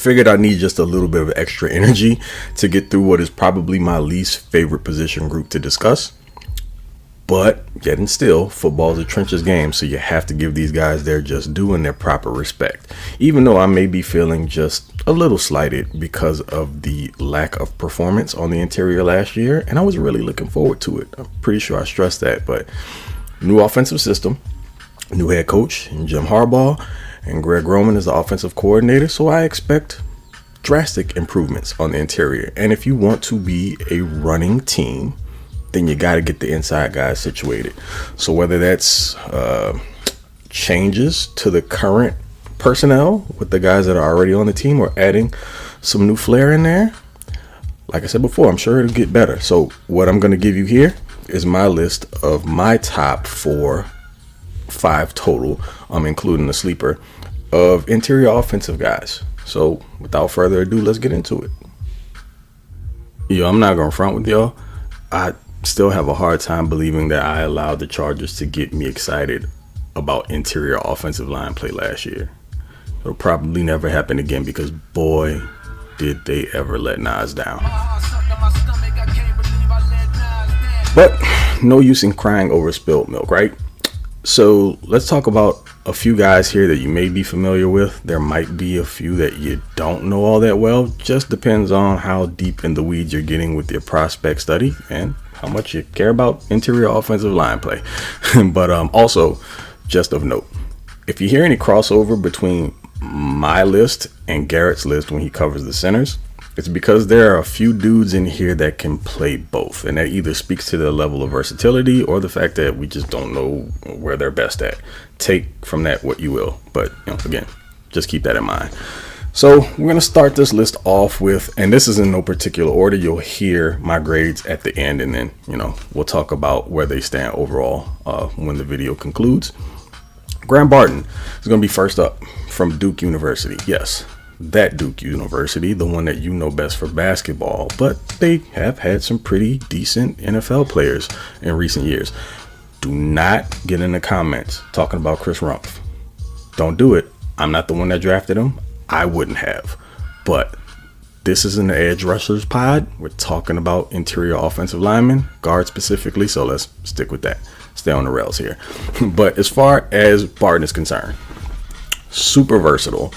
Figured I need just a little bit of extra energy to get through what is probably my least favorite position group to discuss. But yet and still, football is a trenches game, so you have to give these guys their just due and their proper respect. Even though I may be feeling just a little slighted because of the lack of performance on the interior last year, and I was really looking forward to it. I'm pretty sure I stressed that, but new offensive system, new head coach, and Jim Harbaugh, and Greg Roman is the offensive coordinator, so I expect drastic improvements on the interior. And if you want to be a running team, then you got to get the inside guys situated. So whether that's changes to the current personnel with the guys that are already on the team or adding some new flair in there, like I said before, I'm sure it'll get better. So what I'm going to give you here is my list of my top 5 total, including the sleeper, of interior offensive guys. So without further ado, let's get into it. Yo, I'm not going to front with y'all. I still have a hard time believing that I allowed the Chargers to get me excited about interior offensive line play last year. It'll probably never happen again because, boy, did they ever let Nas down. But no use in crying over spilled milk, right? So let's talk about a few guys here that you may be familiar with. There might be a few that you don't know all that well. Just depends on how deep in the weeds you're getting with your prospect study and how much you care about interior offensive line play. But also, just of note, if you hear any crossover between my list and Garrett's list when he covers the centers, it's because there are a few dudes in here that can play both, and that either speaks to the level of versatility or the fact that we just don't know where they're best at. Take from that what you will, but again, just keep that in mind. So we're going to start this list off with, and this is in no particular order, you'll hear my grades at the end, and then we'll talk about where they stand overall when the video concludes. Graham Barton is going to be first up from Duke University. Yes, that Duke University, the one that you know best for basketball, but they have had some pretty decent NFL players in recent years. Do not get in the comments talking about Chris Rumpf. Don't do it. I'm not the one that drafted him. I wouldn't have. But this is an edge rushers pod. We're talking about interior offensive linemen, guard specifically, so let's stick with that. Stay on the rails here. But as far as Barton is concerned, super versatile.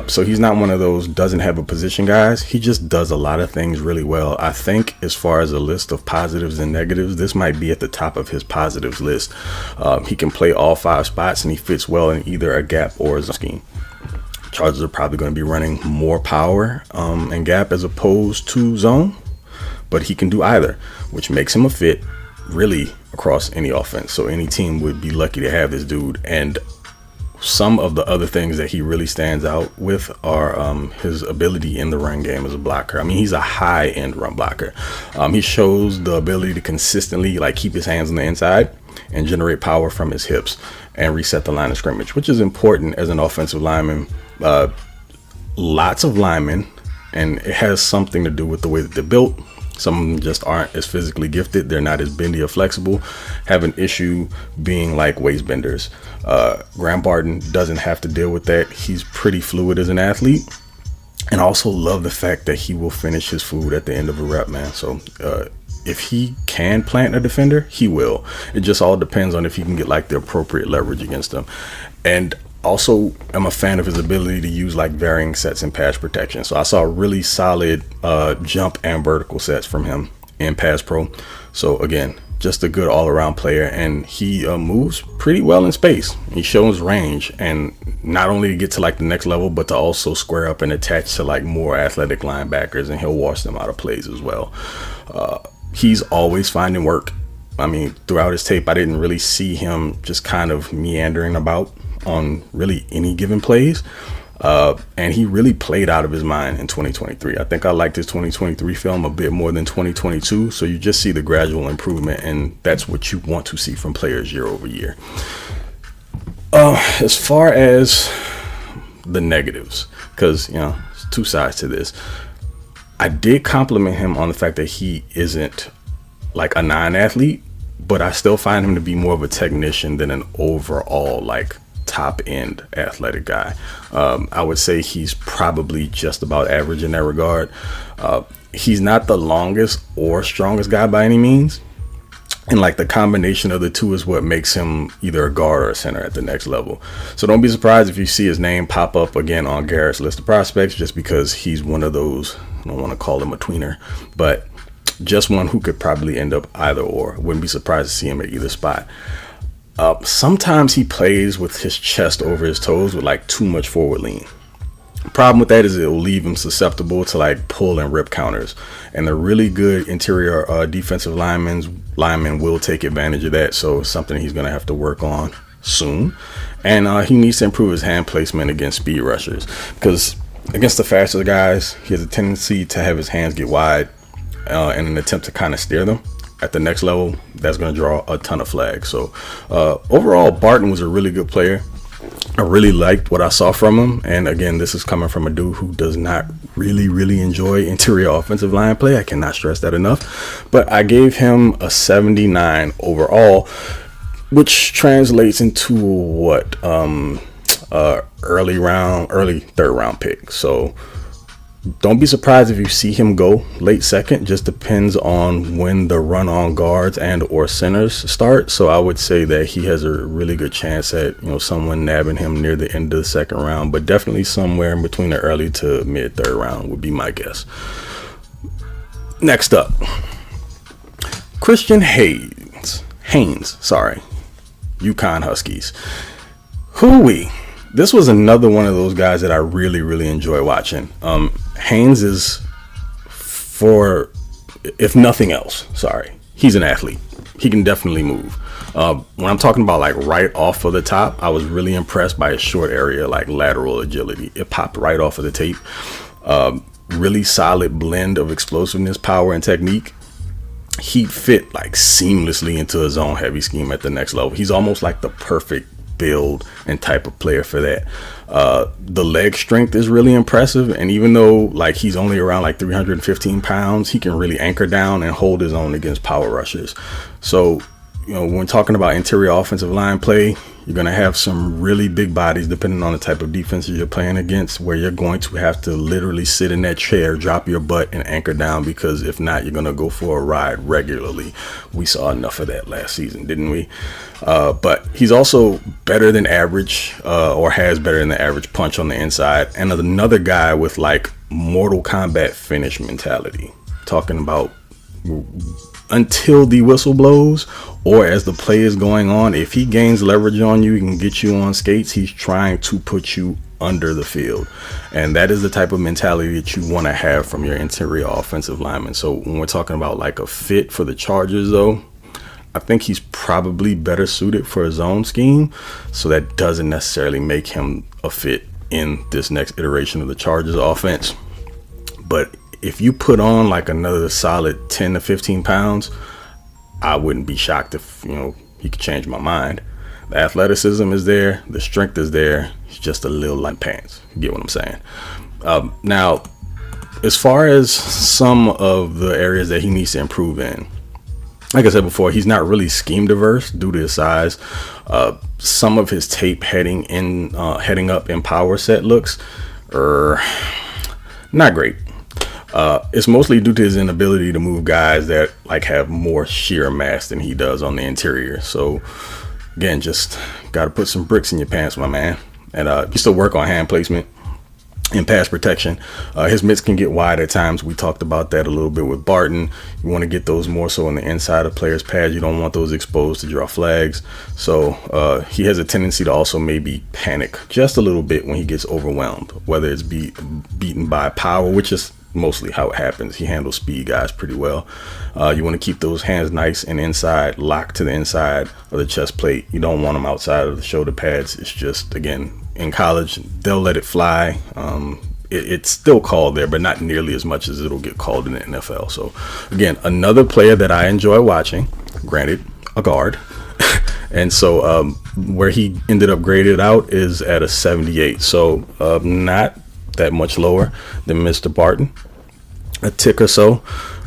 So he's not one of those doesn't have a position guys. He just does a lot of things really well. I think as far as a list of positives and negatives, this might be at the top of his positives list. He can play all 5 spots and he fits well in either a gap or a zone scheme. Chargers are probably going to be running more power and gap as opposed to zone, but he can do either, which makes him a fit really across any offense. So any team would be lucky to have this dude. And some of the other things that he really stands out with are his ability in the run game as a blocker. I mean, he's a high-end run blocker. He shows the ability to consistently keep his hands on the inside and generate power from his hips and reset the line of scrimmage, which is important as an offensive lineman. Lots of linemen, and it has something to do with the way that they're built. Some of them just aren't as physically gifted. They're not as bendy or flexible, have an issue being like waist benders. Graham Barton doesn't have to deal with that. He's pretty fluid as an athlete. And I also love the fact that he will finish his food at the end of a rep, man. So if he can plant a defender, he will. It just all depends on if he can get the appropriate leverage against them. And also, I'm a fan of his ability to use varying sets in pass protection. So I saw really solid jump and vertical sets from him in pass pro. So again, just a good all-around player, and he moves pretty well in space. He shows range, and not only to get to the next level, but to also square up and attach to more athletic linebackers, and he'll wash them out of plays as well. He's always finding work. I mean, throughout his tape, I didn't really see him just kind of meandering about on really any given plays. And he really played out of his mind in 2023. I think I liked his 2023 film a bit more than 2022. So you just see the gradual improvement, and that's what you want to see from players year over year. As far as the negatives, because, there's 2 sides to this. I did compliment him on the fact that he isn't a non-athlete, but I still find him to be more of a technician than an overall top end athletic guy. I would say he's probably just about average in that regard. He's not the longest or strongest guy by any means. And like the combination of the two is what makes him either a guard or a center at the next level. So don't be surprised if you see his name pop up again on Garrett's list of prospects, just because he's one of those, I don't want to call him a tweener, but just one who could probably end up either or. Wouldn't be surprised to see him at either spot. Sometimes he plays with his chest over his toes with like too much forward lean. Problem with that is it will leave him susceptible to like pull and rip counters, and the really good interior defensive linemen will take advantage of that. So it's something he's going to have to work on soon, and he needs to improve his hand placement against speed rushers, because against the faster guys he has a tendency to have his hands get wide in an attempt to kind of steer them. At the next level, that's going to draw a ton of flags. So overall, Barton was a really good player. I really liked what I saw from him. And again, this is coming from a dude who does not really enjoy interior offensive line play. I cannot stress that enough. But I gave him a 79 overall, which translates into what? Early third round pick. So don't be surprised if you see him go late second. Just depends on when the run on guards and or centers start. So I would say that he has a really good chance at, someone nabbing him near the end of the second round, but definitely somewhere in between the early to mid third round would be my guess. Next up, Christian Haynes, UConn Huskies. Hooey. This was another one of those guys that I really enjoy watching. Haynes is, if nothing else, he's an athlete. He can definitely move. When I'm talking about like right off of the top, I was really impressed by his short area, like lateral agility. It popped right off of the tape. Really solid blend of explosiveness, power, and technique. He'd fit like seamlessly into a zone heavy scheme at the next level. He's almost like the perfect build and type of player for that. The leg strength is really impressive, and even though like he's only around like 315 pounds, he can really anchor down and hold his own against power rushers. So when talking about interior offensive line play, you're going to have some really big bodies depending on the type of defenses you're playing against, where you're going to have to literally sit in that chair, drop your butt, and anchor down, because if not, you're going to go for a ride regularly. We saw enough of that last season, didn't we? But he's also better than average, or has better than the average punch on the inside, and another guy with like Mortal Kombat finish mentality. Talking about until the whistle blows, or as the play is going on, if he gains leverage on you, he can get you on skates. He's trying to put you under the field, and that is the type of mentality that you want to have from your interior offensive lineman. So when we're talking about like a fit for the Chargers, though, I think he's probably better suited for a zone scheme, so that doesn't necessarily make him a fit in this next iteration of the Chargers offense. But if you put on like another solid 10 to 15 pounds, I wouldn't be shocked if, he could change my mind. The athleticism is there. The strength is there. He's just a little light pants. You get what I'm saying? Now, as far as some of the areas that he needs to improve in, like I said before, he's not really scheme diverse due to his size. Some of his tape heading up in power set looks not great. It's mostly due to his inability to move guys that like have more sheer mass than he does on the interior. So again, just got to put some bricks in your pants, my man. And you still work on hand placement and pass protection. His mitts can get wide at times. We talked about that a little bit with Barton. You want to get those more so on the inside of players' pads. You don't want those exposed to draw flags. So he has a tendency to also maybe panic just a little bit when he gets overwhelmed, whether it's beaten by power, which is mostly how it happens. He handles speed guys pretty well. You want to keep those hands nice and inside, locked to the inside of the chest plate. You don't want them outside of the shoulder pads. It's just, again, in college, they'll let it fly. It's still called there, but not nearly as much as it'll get called in the NFL. So again, another player that I enjoy watching, granted, a guard. And so where he ended up graded out is at a 78. So not that much lower than Mr. Barton, a tick or so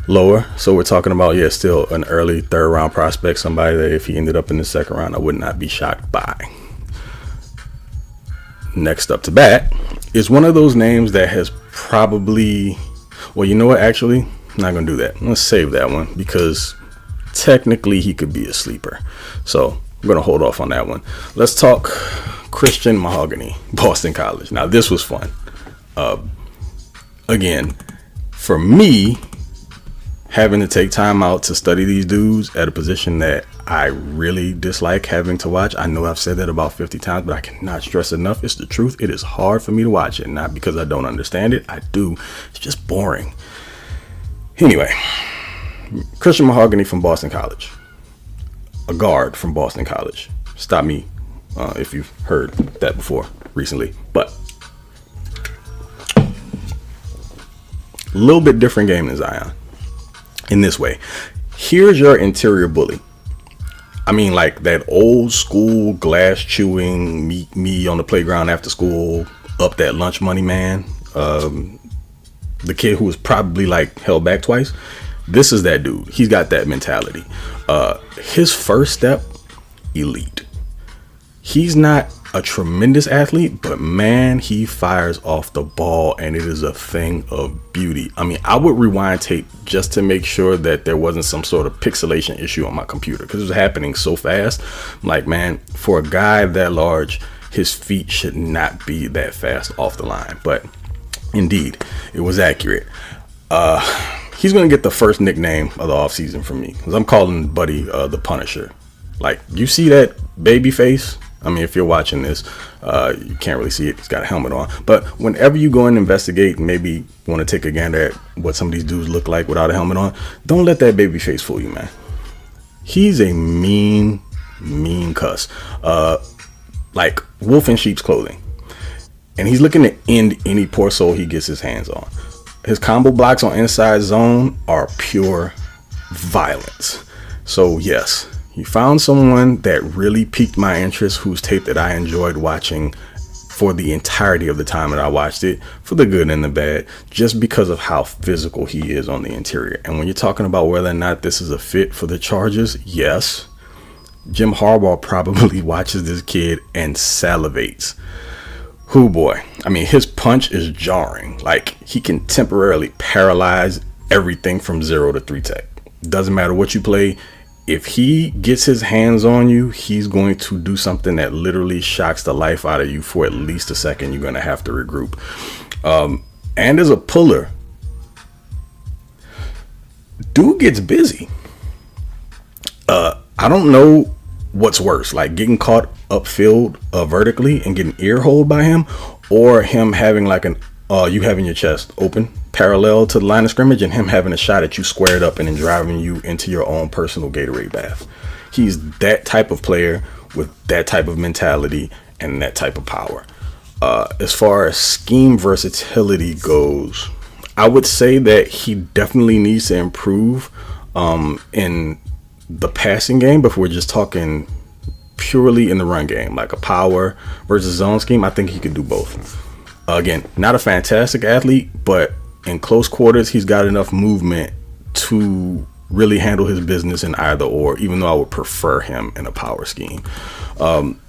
lower. So we're talking about, still an early third round prospect, somebody that if he ended up in the second round, I would not be shocked by. Next up to bat is one of those names that has probably, well, you know what, actually, I'm not going to do that. Let's save that one because technically he could be a sleeper. So I'm going to hold off on that one. Let's talk Christian Mahogany, Boston College. Now, this was fun. Again, for me, having to take time out to study these dudes at a position that I really dislike having to watch. I know I've said that about 50 times, but I cannot stress enough. It's the truth. It is hard for me to watch it. Not because I don't understand it. I do. It's just boring. Anyway, Christian Mahogany from Boston College. A guard from Boston College. Stop me if you've heard that before recently. But a little bit different game than Zion. In this way, here's your interior bully. I mean, like that old school glass chewing, meet me on the playground after school, up that lunch money man. The kid who was probably like held back twice. This is that dude. He's got that mentality. His first step, elite. He's not a tremendous athlete, but man, he fires off the ball and it is a thing of beauty. I mean, I would rewind tape just to make sure that there wasn't some sort of pixelation issue on my computer because it was happening so fast. I'm like, man, for a guy that large, his feet should not be that fast off the line. But indeed, it was accurate. He's going to get the first nickname of the offseason from me because I'm calling Buddy the Punisher. Like, you see that baby face? I mean, if you're watching this, you can't really see it. He's got a helmet on. But whenever you go and investigate, maybe want to take a gander at what some of these dudes look like without a helmet on, don't let that baby face fool you, man. He's a mean cuss. Like wolf in sheep's clothing. And he's looking to end any poor soul he gets his hands on. His combo blocks on inside zone are pure violence. So, yes. You found someone that really piqued my interest, whose tape that I enjoyed watching for the entirety of the time that I watched it, for the good and the bad, just because of how physical he is on the interior. And when you're talking about whether or not this is a fit for the Chargers, yes, Jim Harbaugh probably watches this kid and salivates. Whoo boy. I mean, his punch is jarring. Like, he can temporarily paralyze everything from 0 to 3 tech. Doesn't matter what you play. If he gets his hands on you, he's going to do something that literally shocks the life out of you for at least a second. You're going to have to regroup. And as a puller, dude gets busy. I don't know what's worse, like getting caught upfield vertically and getting ear holed by him, or him having like you having your chest open parallel to the line of scrimmage and him having a shot at you squared up and then driving you into your own personal Gatorade bath. He's that type of player with that type of mentality and that type of power. As far as scheme versatility goes, I would say that he definitely needs to improve in the passing game, but if we're just talking purely in the run game, like a power versus zone scheme, I think he could do both. Again, not a fantastic athlete, but in close quarters, he's got enough movement to really handle his business in either or, even though I would prefer him in a power scheme.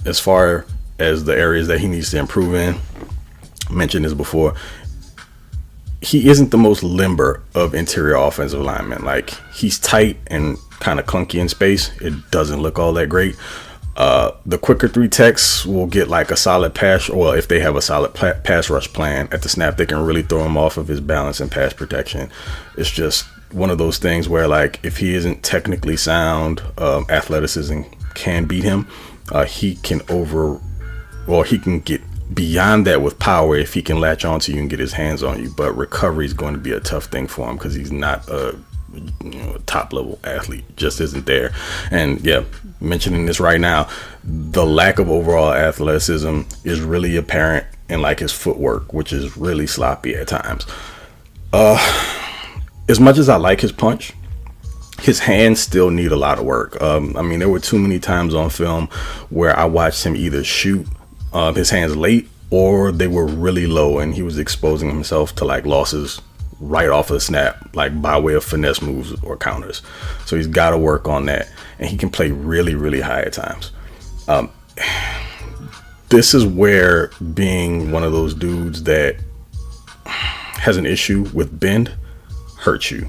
As far as the areas that he needs to improve in, I mentioned this before, he isn't the most limber of interior offensive linemen. Like, he's tight and kind of clunky in space. It doesn't look all that great. The quicker 3 techs will get like a solid pass, or if they have a solid pass rush plan at the snap, they can really throw him off of his balance and pass protection. It's just one of those things where, like, if he isn't technically sound, athleticism can beat him. He can he can get beyond that with power if he can latch onto you and get his hands on you. But recovery is going to be a tough thing for him because he's not a top level athlete, just isn't there. And yeah, mentioning this right now, the lack of overall athleticism is really apparent in like his footwork, which is really sloppy at times. As much as I like his punch, his hands still need a lot of work. I mean, there were too many times on film where I watched him either shoot his hands late or they were really low and he was exposing himself to like losses right off of the snap, like by way of finesse moves or counters. So he's got to work on that, and he can play really, really high at times. this is where being one of those dudes that has an issue with bend hurts you.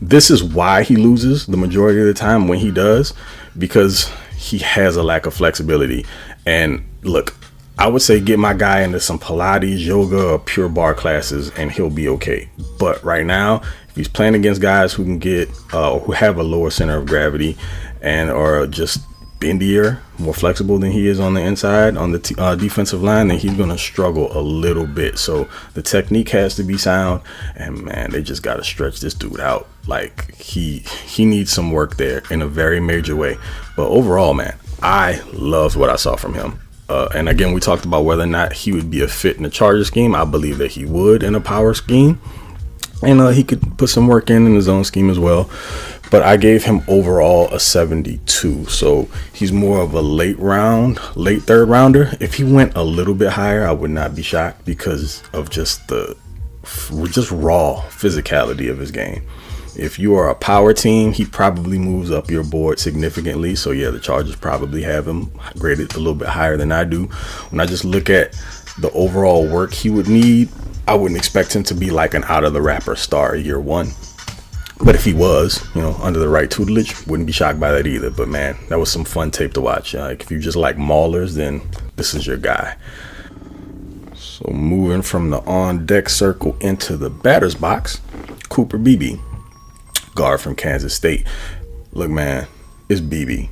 This is why he loses the majority of the time when he does, because he has a lack of flexibility. And look, I would say get my guy into some Pilates, yoga, or pure bar classes, and he'll be okay. But right now, if he's playing against guys who can get, who have a lower center of gravity and are just bendier, more flexible than he is on the inside, on the defensive line, then he's going to struggle a little bit. So the technique has to be sound, and man, they just got to stretch this dude out. Like he needs some work there in a very major way. But overall, man, I loved what I saw from him. And again, we talked about whether or not he would be a fit in a Charger scheme. I believe that he would in a power scheme, and he could put some work in his own scheme as well. But I gave him overall a 72. So he's more of a late third rounder. If he went a little bit higher, I would not be shocked because of just the raw physicality of his game. If you are a power team, he probably moves up your board significantly. So yeah, the Chargers probably have him graded a little bit higher than I do. When I just look at the overall work he would need, I wouldn't expect him to be like an out of the wrapper star year one. But if he was, under the right tutelage, wouldn't be shocked by that either. But man, that was some fun tape to watch. Like if you just like maulers, then this is your guy. So moving from the on deck circle into the batter's box, Cooper Beebe, guard from Kansas State. Look, man, it's Beebe.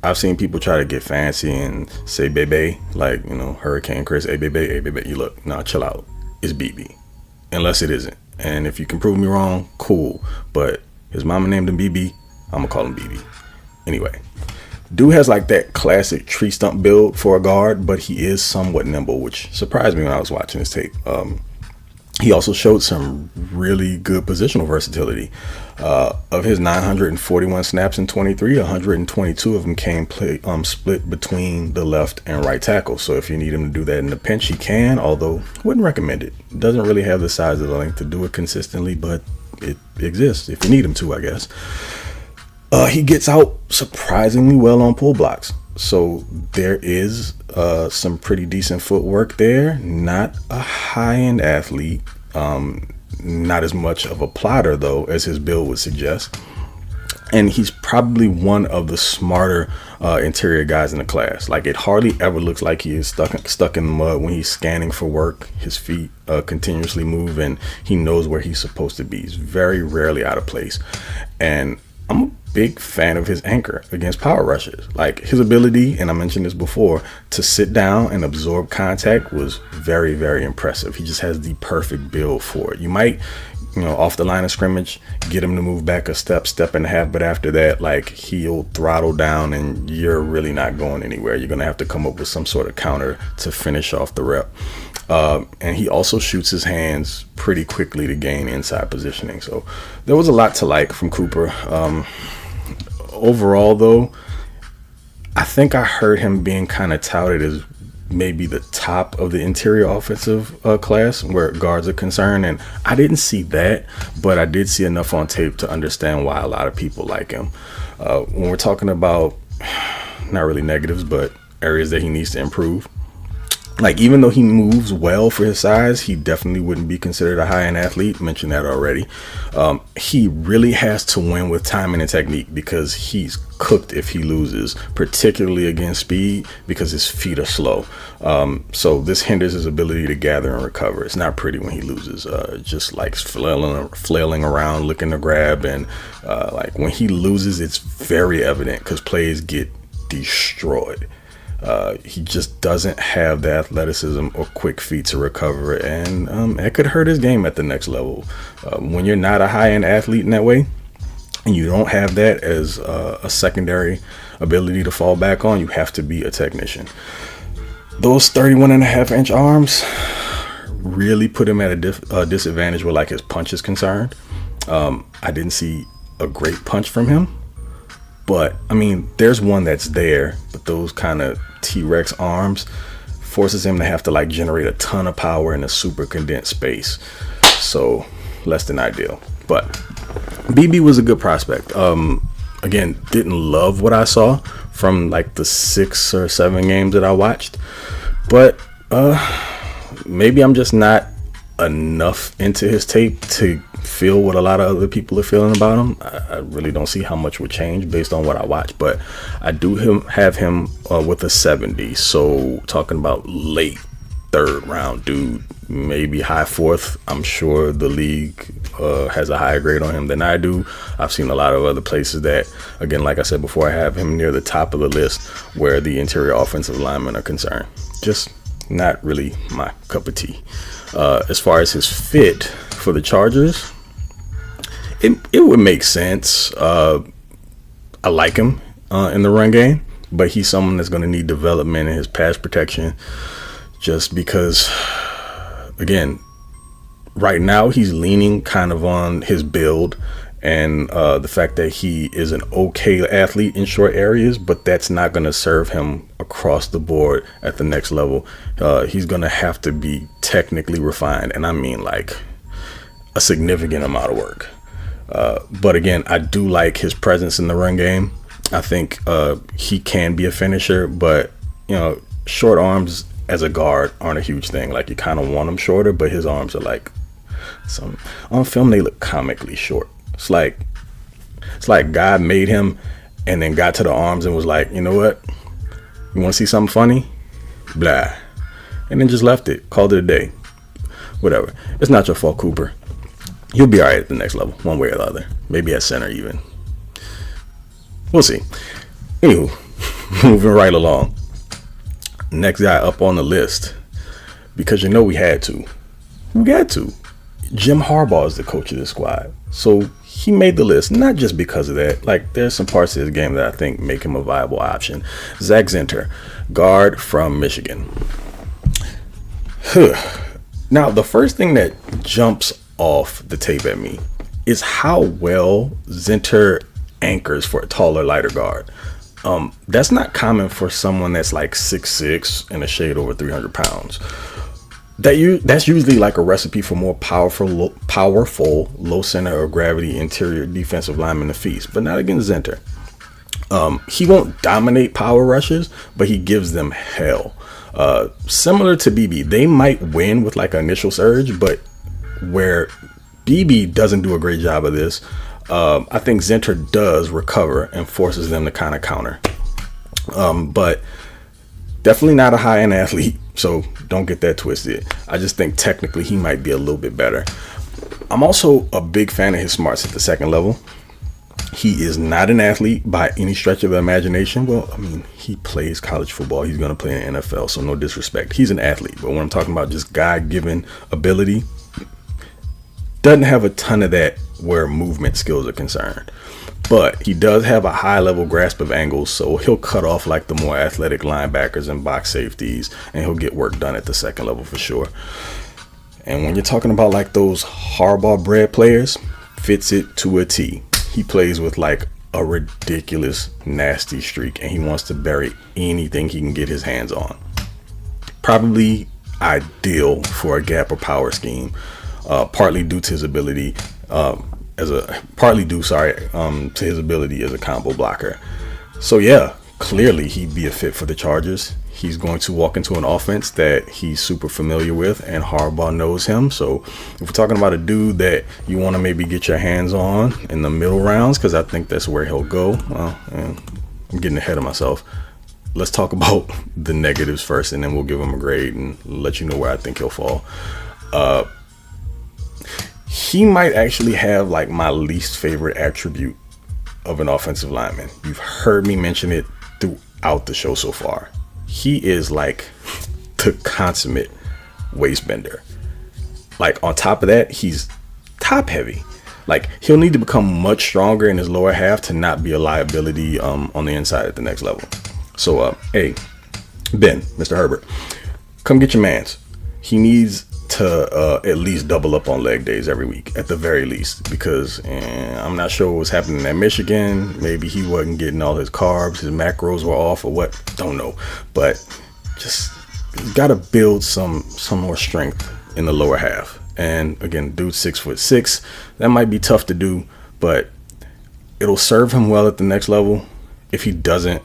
I've seen people try to get fancy and say Bebe, like, Hurricane Chris, hey Bebe, you look, nah, chill out. It's Beebe, unless it isn't. And if you can prove me wrong, cool. But his mama named him BB, I'm gonna call him BB. Anyway, dude has like that classic tree stump build for a guard, but he is somewhat nimble, which surprised me when I was watching this tape. He also showed some really good positional versatility. Of his 941 snaps in 23, 122 of them came split between the left and right tackle. So if you need him to do that in the pinch, he can, although wouldn't recommend it. Doesn't really have the size of the length to do it consistently, but it exists if you need him to, I guess. He gets out surprisingly well on pull blocks. So there is some pretty decent footwork there. Not a high-end athlete. Not as much of a plotter, though, as his build would suggest. And he's probably one of the smarter interior guys in the class. Like, it hardly ever looks like he is stuck in the mud when he's scanning for work. His feet continuously move, and he knows where he's supposed to be. He's very rarely out of place. And I'm a big fan of his anchor against power rushes. Like, his ability, and I mentioned this before, to sit down and absorb contact was very, very impressive. He just has the perfect build for it. You might, off the line of scrimmage, get him to move back a step and a half, but after that, like, he'll throttle down and you're really not going anywhere. You're gonna have to come up with some sort of counter to finish off the rep. And he also shoots his hands pretty quickly to gain inside positioning. So there was a lot to like from Cooper. Overall, though, I think I heard him being kind of touted as maybe the top of the interior offensive class where guards are concerned. And I didn't see that, but I did see enough on tape to understand why a lot of people like him. When we're talking about not really negatives, but areas that he needs to improve, like, even though he moves well for his size, he definitely wouldn't be considered a high-end athlete. Mentioned that already. He really has to win with timing and technique because he's cooked if he loses, particularly against speed, because his feet are slow. So this hinders his ability to gather and recover. It's not pretty when he loses. Just like flailing around, looking to grab, and like when he loses, it's very evident because plays get destroyed. He just doesn't have the athleticism or quick feet to recover, and it could hurt his game at the next level. When you're not a high-end athlete in that way, and you don't have that as a secondary ability to fall back on, you have to be a technician. Those 31.5-inch arms really put him at a disadvantage where, like, his punch is concerned. I didn't see a great punch from him. But, I mean, there's one that's there, but those kind of T-Rex arms forces him to have to, like, generate a ton of power in a super condensed space. So, less than ideal. But BB was a good prospect. Again, didn't love what I saw from like the 6 or 7 games that I watched, but maybe I'm just not enough into his tape to feel what a lot of other people are feeling about him. I really don't see how much would change based on what I watch, but I do have him with a 70. So talking about late 3rd round dude, maybe high 4th. I'm sure the league has a higher grade on him than I do. I've seen a lot of other places that, again, like I said before, I have him near the top of the list where the interior offensive linemen are concerned. Just not really my cup of tea. As far as his fit for the Chargers, it would make sense. I like him in the run game, but he's someone that's going to need development in his pass protection, just because, again, right now he's leaning kind of on his build and the fact that he is an okay athlete in short areas, but that's not going to serve him across the board at the next level. He's going to have to be technically refined, and I mean like a significant amount of work. But again, I do like his presence in the run game. I think he can be a finisher, but short arms as a guard aren't a huge thing. Like, you kind of want him shorter, but his arms are like on film they look comically short. It's like God made him and then got to the arms and was like, you know what? You want to see something funny? Blah. And then just left it. Called it a day. Whatever. It's not your fault, Cooper. You'll be all right at the next level, one way or the other. Maybe at center even. We'll see. Anywho, moving right along. Next guy up on the list, because we had to. We had to. Jim Harbaugh is the coach of this squad. So he made the list, not just because of that. Like, there's some parts of his game that I think make him a viable option. Zack Zenter, guard from Michigan. Now, the first thing that jumps off the tape at me is how well Zenter anchors for a taller, lighter guard. That's not common for someone that's like 6'6" and a shade over 300 pounds. That's usually like a recipe for more powerful, low center of gravity interior defensive lineman to feast, but not against Zenter. He won't dominate power rushes, but he gives them hell. Similar to BB, they might win with like an initial surge, but where BB doesn't do a great job of this, I think Zenter does recover and forces them to kind of counter. But definitely not a high-end athlete, so don't get that twisted. I just think technically he might be a little bit better. I'm also a big fan of his smarts at the second level. He is not an athlete by any stretch of the imagination. Well, I mean, he plays college football. He's going to play in the NFL, so no disrespect. He's an athlete, but when I'm talking about just God-given ability, doesn't have a ton of that where movement skills are concerned. But he does have a high level grasp of angles, so he'll cut off like the more athletic linebackers and box safeties, and he'll get work done at the second level for sure. And when you're talking about like those Harbaugh bred players, fits it to a T. He plays with like a ridiculous nasty streak, and he wants to bury anything he can get his hands on. Probably ideal for a gap or power scheme, partly due to his ability to his ability as a combo blocker. So yeah, clearly he'd be a fit for the Chargers. He's going to walk into an offense that he's super familiar with, and Harbaugh knows him. So if we're talking about a dude that you want to maybe get your hands on in the middle rounds, because I think that's where he'll go. Well, I'm getting ahead of myself. Let's talk about the negatives first, and then we'll give him a grade and let you know where I think he'll fall. He might actually have like my least favorite attribute of an offensive lineman. You've heard me mention it throughout the show so far. He is like the consummate waist bender. Like, on top of that, he's top heavy. Like, he'll need to become much stronger in his lower half to not be a liability on the inside at the next level. So, hey, Ben, Mr. Herbert, come get your mans. He needs to at least double up on leg days every week at the very least, because I'm not sure what was happening at Michigan. Maybe he wasn't getting all his carbs, his macros were off or what, don't know, but just got to build some more strength in the lower half. And again, dude's 6'6", that might be tough to do, but it'll serve him well at the next level if he doesn't,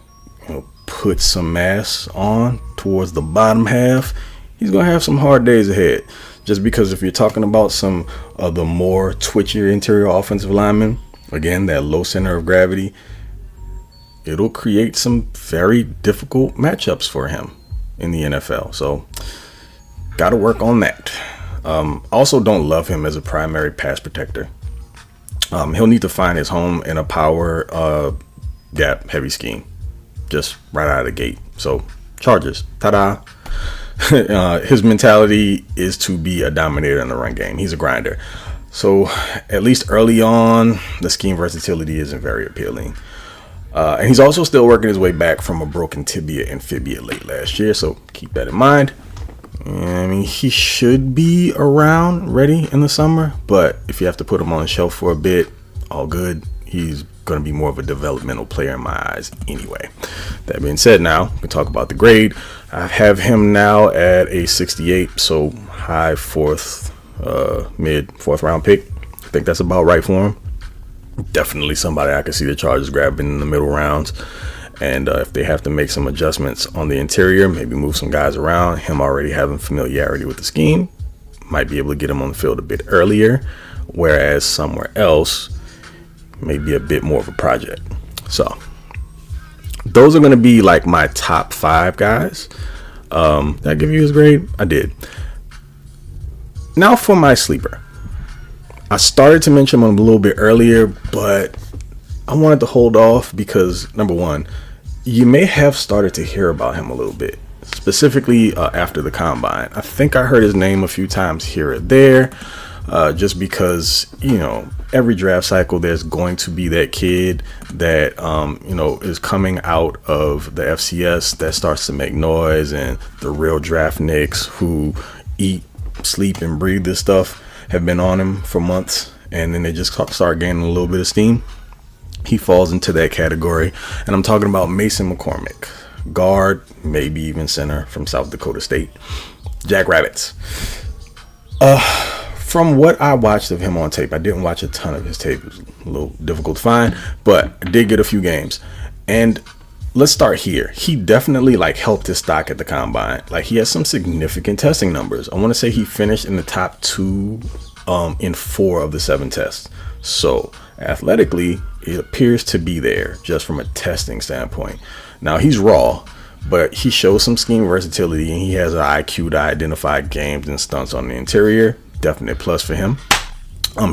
put some mass on towards the bottom half. He's going to have some hard days ahead. Just because if you're talking about some of the more twitchier interior offensive linemen, again, that low center of gravity, it'll create some very difficult matchups for him in the NFL. So, got to work on that. Also, don't love him as a primary pass protector. He'll need to find his home in a power gap heavy scheme, just right out of the gate. So, Chargers, ta-da. His mentality is to be a dominator in the run game. He's a grinder. So, at least early on, the scheme versatility isn't very appealing. And he's also still working his way back from a broken tibia and fibia late last year. So, keep that in mind. I mean, he should be around ready in the summer, but if you have to put him on the shelf for a bit, all good. He's going to be more of a developmental player in my eyes anyway. That being said, now we can talk about the grade. I have him now at a 68, so high fourth, mid fourth round pick. I think that's about right for him. Definitely somebody I could see the Chargers grabbing in the middle rounds. And if they have to make some adjustments on the interior, maybe move some guys around, him already having familiarity with the scheme, might be able to get him on the field a bit earlier, whereas somewhere else may be a bit more of a project. So those are going to be like my top 5 guys. Did I give you his grade? I did. Now for my sleeper. I started to mention him a little bit earlier, but I wanted to hold off because, number one, you may have started to hear about him a little bit, specifically after the combine. I think I heard his name a few times here or there, just because, every draft cycle there's going to be that kid that, is coming out of the FCS that starts to make noise, and the real draft nicks who eat, sleep, and breathe this stuff have been on him for months, and then they just start gaining a little bit of steam. He falls into that category, and I'm talking about Mason McCormick, guard, maybe even center from South Dakota State, Jackrabbits. From what I watched of him on tape, I didn't watch a ton of his tape. It was a little difficult to find, but I did get a few games. And let's start here. He definitely helped his stock at the combine. He has some significant testing numbers. I want to say he finished in the top 2 in 4 of the 7 tests. So athletically, it appears to be there just from a testing standpoint. Now, he's raw, but he shows some scheme versatility, and he has an IQ to identify games and stunts on the interior. Definite plus for him.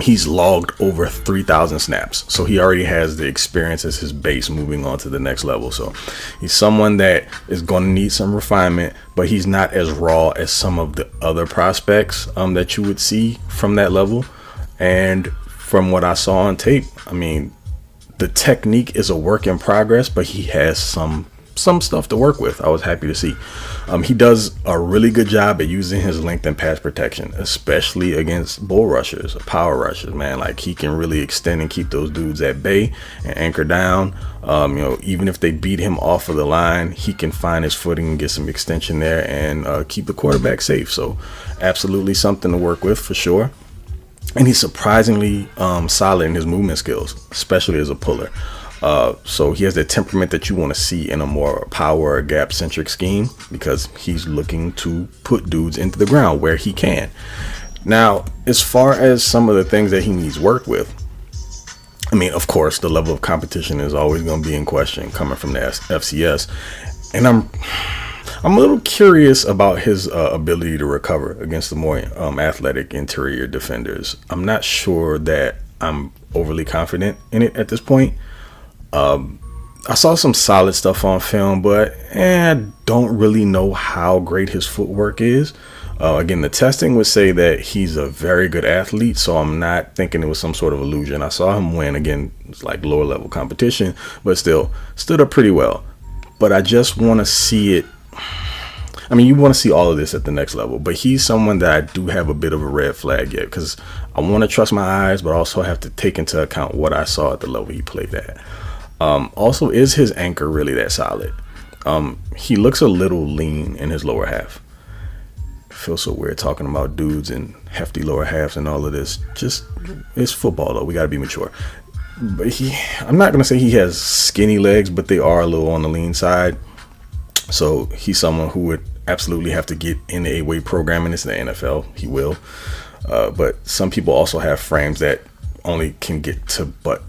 He's logged over 3,000 snaps, so he already has the experience as his base moving on to the next level. So he's someone that is going to need some refinement, but he's not as raw as some of the other prospects that you would see from that level. And from what I saw on tape, I mean, the technique is a work in progress, but he has some stuff to work with. I was happy to see. He does a really good job at using his length and pass protection, especially against bull rushers, power rushers, man. He can really extend and keep those dudes at bay and anchor down. Even if they beat him off of the line, he can find his footing and get some extension there and keep the quarterback safe. So absolutely something to work with for sure. And he's surprisingly solid in his movement skills, especially as a puller. So he has that temperament that you want to see in a more power gap centric scheme, because he's looking to put dudes into the ground where he can. Now, as far as some of the things that he needs work with, I mean, of course, the level of competition is always going to be in question coming from the FCS. And I'm a little curious about his ability to recover against the more athletic interior defenders. I'm not sure that I'm overly confident in it at this point. I saw some solid stuff on film, but I don't really know how great his footwork is. Again, the testing would say that he's a very good athlete, so I'm not thinking it was some sort of illusion. I saw him win. Again, it's lower level competition, but still stood up pretty well. But I just want to see it. I mean, you want to see all of this at the next level, but he's someone that I do have a bit of a red flag yet, because I want to trust my eyes, but also have to take into account what I saw at the level he played at. Also, is his anchor really that solid? He looks a little lean in his lower half. It feels so weird talking about dudes and hefty lower halves and all of this. Just, it's football though. We got to be mature. but I'm not going to say he has skinny legs, but they are a little on the lean side. So he's someone who would absolutely have to get in a weight program, and it's the NFL. He will. But some people also have frames that only can get to but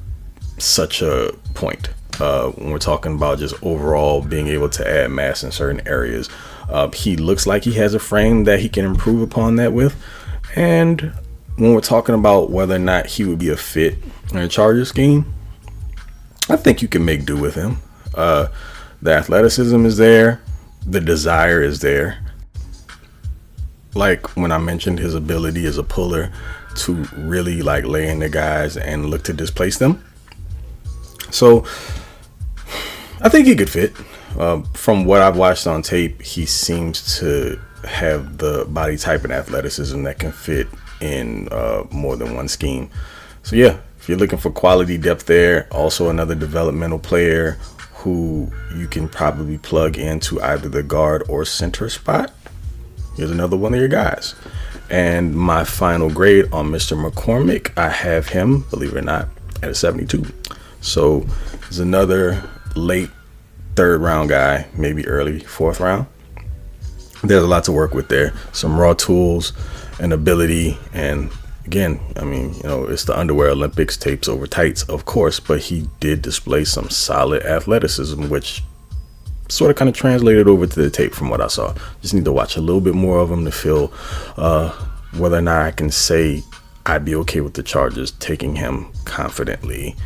such a point. When we're talking about just overall being able to add mass in certain areas, he looks like he has a frame that he can improve upon that with. And when we're talking about whether or not he would be a fit in a Chargers scheme, I think you can make do with him. The athleticism is there. The desire is there. Like when I mentioned his ability as a puller to really like lay in the guys and look to displace them. So I think he could fit. From what I've watched on tape, he seems to have the body type and athleticism that can fit in more than one scheme. So yeah, if you're looking for quality depth there, also another developmental player who you can probably plug into either the guard or center spot, here's another one of your guys. And my final grade on Mr. McCormick, I have him, believe it or not, at a 72. So there's another late third round guy, maybe early fourth round. There's a lot to work with there. Some raw tools and ability. And again, I mean, it's the underwear Olympics, tapes over tights, of course, but he did display some solid athleticism, which sort of kind of translated over to the tape from what I saw. Just need to watch a little bit more of him to feel whether or not I can say I'd be okay with the Chargers taking him confidently.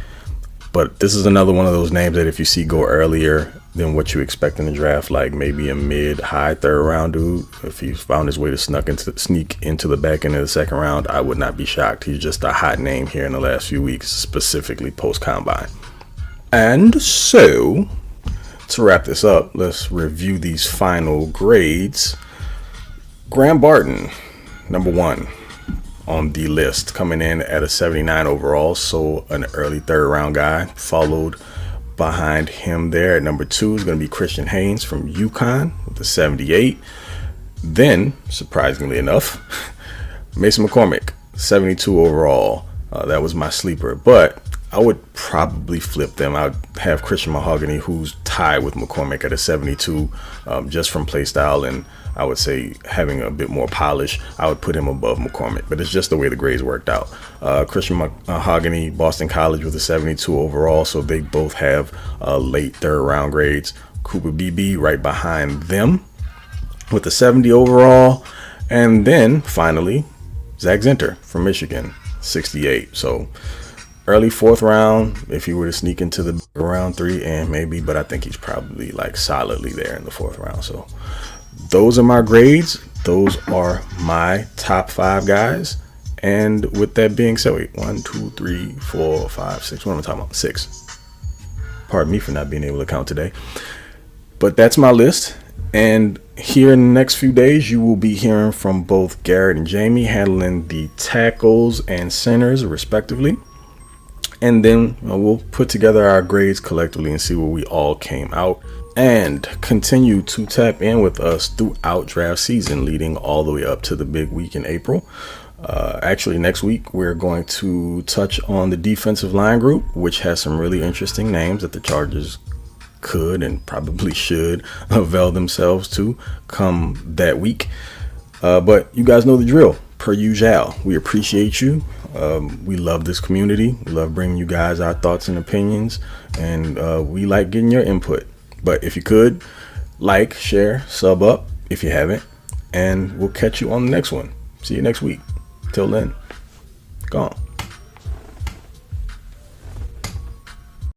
But this is another one of those names that if you see go earlier than what you expect in the draft, like maybe a mid-high third round dude, if he found his way to sneak into the back end of the second round, I would not be shocked. He's just a hot name here in the last few weeks, specifically post-combine. And so, to wrap this up, let's review these final grades. Graham Barton, number 1 on the list, coming in at a 79 overall, so an early third round guy. Followed behind him there at number 2 is going to be Christian Haynes from UConn with a 78. Then, surprisingly enough, Mason McCormick, 72 overall. That was my sleeper, but I would probably flip them. I'd have Christian Mahogany, who's tied with McCormick at a 72, just from play style, and I would say having a bit more polish, I would put him above McCormick, but it's just the way the grades worked out. Christian Mahogany, Boston College with a 72 overall, so they both have late third round grades. Cooper BB right behind them with a 70 overall. And then finally, Zack Zenter from Michigan, 68. So early fourth round, if he were to sneak into the round 3, and maybe, but I think he's probably like solidly there in the fourth round. So those are my grades. Those are my top 5 guys. And with that being said, wait, 1, 2, 3, 4, 5, 6. What am I talking about? 6. Pardon me for not being able to count today. But that's my list. And here in the next few days, you will be hearing from both Garrett and Jamie handling the tackles and centers, respectively. And then we'll put together our grades collectively and see where we all came out. And continue to tap in with us throughout draft season, leading all the way up to the big week in April. Actually, next week, we're going to touch on the defensive line group, which has some really interesting names that the Chargers could and probably should avail themselves to come that week. But you guys know the drill, per usual. We appreciate you. We love this community. We love bringing you guys our thoughts and opinions, and we like getting your input. But if you could, like, share, sub up if you haven't, and we'll catch you on the next one. See you next week. Till then, gone.